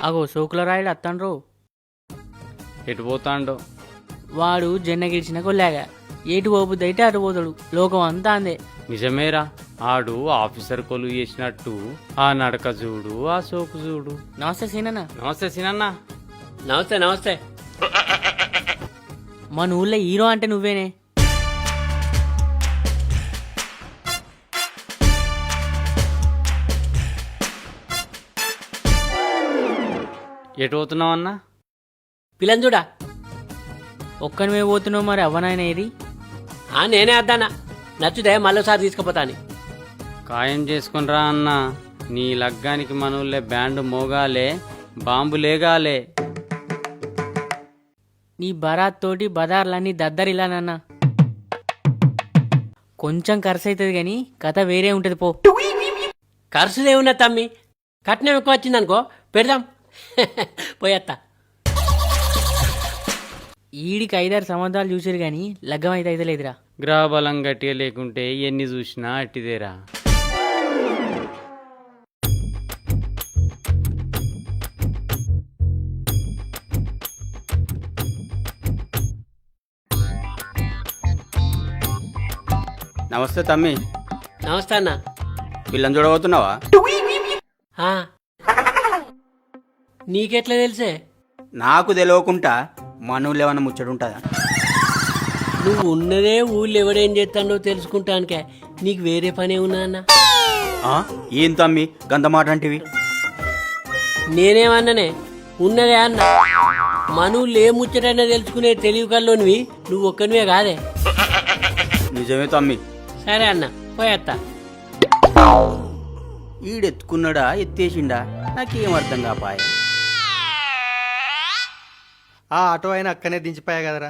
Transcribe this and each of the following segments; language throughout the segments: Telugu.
అగో సోకుల రాయుడు అత్తండ్రు. ఎటు పోతాండో? వాడు జెన్న గెలిచిన కొల్లాగా ఏటు పోబుద్ది అయితే అటు పోతాడు. లోకం అంతా అందే. నిజమేరా, ఆడు ఆఫీసర్ కొలువు చేసినట్టు ఆ నడక చూడు, ఆ సోకు చూడు. నమస్తే సీనన్న. నమస్తే సినన్నా. నమస్తే నమస్తే. మన ఊళ్ళో హీరో అంటే నువ్వేనే. ఎటు పోతున్నావు అన్నా? పిల్లని చూడా. ఒక్కనివే పోతున్నావు, మరి అవ్వనాయన ఏది? నేనే అద్దానా, నచ్చుదే మళ్ళీసారి తీసుకుపోతాను. ఖాయం చేసుకునిరా అన్నా. నీ లగ్గానికి మనవులే బ్యాండ్ మోగాలే, బాంబు లేగాలే. నీ బరాత్ తోటి బజార్లన్నీ దద్దరిల్లానన్నా. కొంచెం ఖర్చు అవుతుంది కానీ కథ వేరే ఉంటుంది పో. ఖర్చుదేమున్నా తమ్మి, కట్నం ఎక్కువ వచ్చిందనుకో పెడదాం. పోయేత్తా. ఈడికి 5-6 సంవత్సరాలు చూసారు కానీ లగ్గం అయితే లేదురా. గ్రహబలం గట్టిగా లేకుంటే ఎన్ని చూసినా అట్టిదేరా. నమస్తే తమ్మి. నమస్తే అన్న. పిల్లని చూడబోతున్నావా? నీకెట్లా తెలిసే? నాకు తెలియకుండా మనవులు ఏమన్నా ముచ్చడుంటుందా? నువ్వు ఉన్నదే ఊళ్ళో ఎవడేం చేస్తాడో తెలుసుకుంటానికే, నీకు వేరే పనే ఉన్నా అన్న. ఏం తమ్మి గంత మాట అంటివి? నేనేమన్నానే, ఉన్నదే అన్న. మనవుళ్ళు ఏ ముచ్చటైనా తెలుసుకునే తెలివి కల్లోనివి నువ్వు ఒక్కనివే కాదే. నిజమే తమ్మి. సరే అన్న, పోయేత్తా. ఈడెత్తుకున్నాడా ఎత్తేసిండా నాకేం అర్థం కాపాయ. ఆ ఆటో అయినా అక్కనే దించిపోయా కదరా,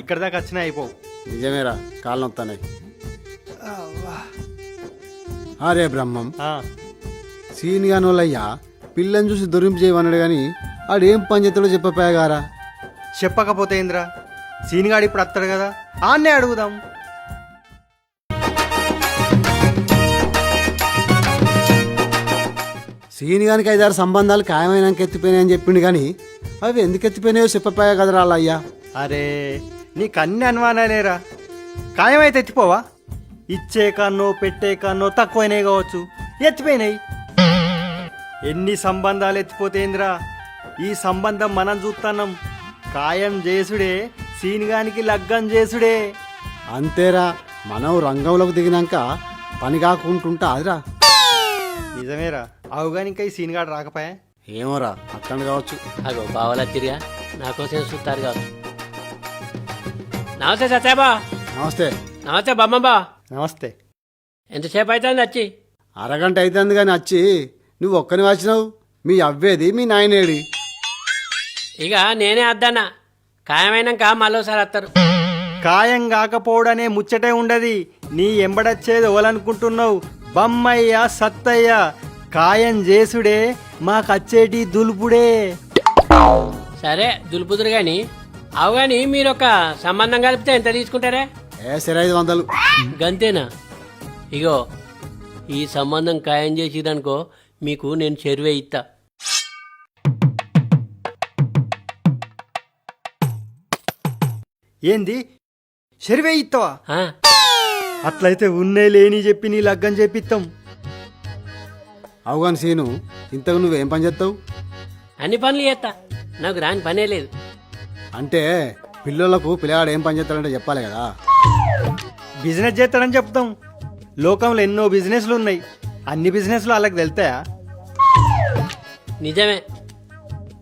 ఇక్కడ దాకా వచ్చినా అయిపోవు. నిజమేరా, కాళ్ళు నొత్తాయి. అరే బ్రహ్మం, సీన్ గానోళ్ళయ్యా పిల్లని చూసి దొరింపు చేయమన్నాడు కానీ ఆడేం పని చేస్తాడో చెప్పపోయాగారా. చెప్పకపోతే ఏంద్రా, సీనిగాడు ఇప్పుడు వస్తాడు కదా, ఆన్నే అడుగుదాం. సీన్ గానికి 5-6 సంబంధాలు ఖాయమైనాక ఎత్తిపోయినాయని చెప్పిండు కానీ అవి ఎందుకు ఎత్తిపోయినాయో చెప్పపోయా కదరా వాళ్ళ అయ్యా. అరే నీకు అన్ని అనుమానాలేరా, ఖాయమైతే ఎత్తిపోవా? ఇచ్చే కన్నో పెట్టే కన్నో తక్కువైనాయి కావచ్చు, ఎత్తిపోయినాయి. ఎన్ని సంబంధాలు ఎత్తిపోతేంద్రా, ఈ సంబంధం మనం చూస్తున్నాం. ఖాయం చేసుడే, సీనిగానికి లగ్గం చేసుడే. అంతేరా, మనం రంగంలోకి దిగినాక పని కాకుంటుంటా అదిరా. నిజమేరా, అవుగాని ఇంకా ఈ సీనిగాడు రాకపోయా. ఏమోరా, అక్కడ కావచ్చు. అగో బావలా తిరిగా నా కోసం చూస్తారు కావచ్చు. నమస్తే సత్యాబా. నమస్తే. నమస్తే బమ్మబ్బా. నమస్తే. ఎంతసేపు అవుతుంది వచ్చి? అరగంట అవుతుంది కానీ వచ్చి నువ్వు ఒక్కని వచ్చినావు. మీ అవ్వేది, మీ నాయనేడి? ఇక నేనే అద్దానా, ఖాయమైనాక మళ్ళీసారి వస్తారు. ఖాయం కాకపోవడనే ముచ్చటే ఉండది. నీ ఎంబడచ్చేది ఓలనుకుంటున్నావు? బమ్మయ్య సత్తయ్య, ఖాయం చేసుడే మాకచ్చేటి దులుపుడే. సరే దులుపుదురు గాని, అవు గాని మీరు ఒక సంబంధం కలిపితే ఎంత తీసుకుంటారే? సరే 500. గంతేనా? ఇగో ఈ సంబంధం ఖాయం చేసిదనుకో మీకు నేను చెరువే ఇస్తా. ఏంది చెరువే ఇస్తావా? ఆ, అట్లయితే ఉన్నే లేని చెప్పి నీ లగ్గం చేపిస్తాం. అవుగాని సీను, ఇంతకు నువ్వేం పని చేస్తావు? అన్ని పనులు చేస్తా, నాకు రాని పనే లేదు. అంటే పిల్లలకు పిల్లగాడు ఏం పని చేస్తాడంటే చెప్పాలి కదా. బిజినెస్ చేస్తాడని చెప్తాం. లోకంలో ఎన్నో బిజినెస్లు ఉన్నాయి, అన్ని బిజినెస్లు వాళ్ళకి తెలుతాయా? నిజమే,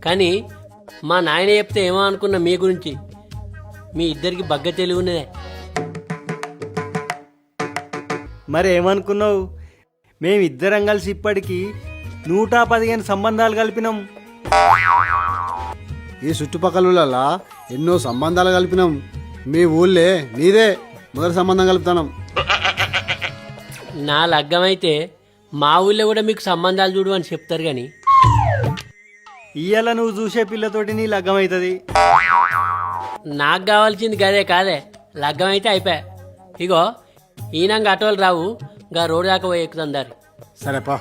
కానీ మా నాయన చెప్తే ఏమో అనుకున్నా మీ గురించి. మీ ఇద్దరికి బగ్గ తెలివి ఉన్నదే. మరి ఏమనుకున్నావు? మేమిద్దరం కలిసి ఇప్పటికి 115 సంబంధాలు కలిపినాం. ఈ చుట్టుపక్కల ఎన్నో సంబంధాలు కలిపినాం. మీ ఊళ్ళే నీదే మొదటి సంబంధం కలుపుతాం. నా లగ్గమైతే మా ఊళ్ళో కూడా మీకు సంబంధాలు చూడు అని చెప్తారు కానీ ఇయ్యాల నువ్వు చూసే పిల్లతోటి నీ లగ్గం అవుతుంది. నాకు కావాల్సింది గదే కాదే, లగ్గం అయితే అయిపోయా. ఇగో ఈయనంగా ఆటోలు రావు, గా రోడ్ దాకా పోయి ఎక్కుతాం దారి. సరేపా.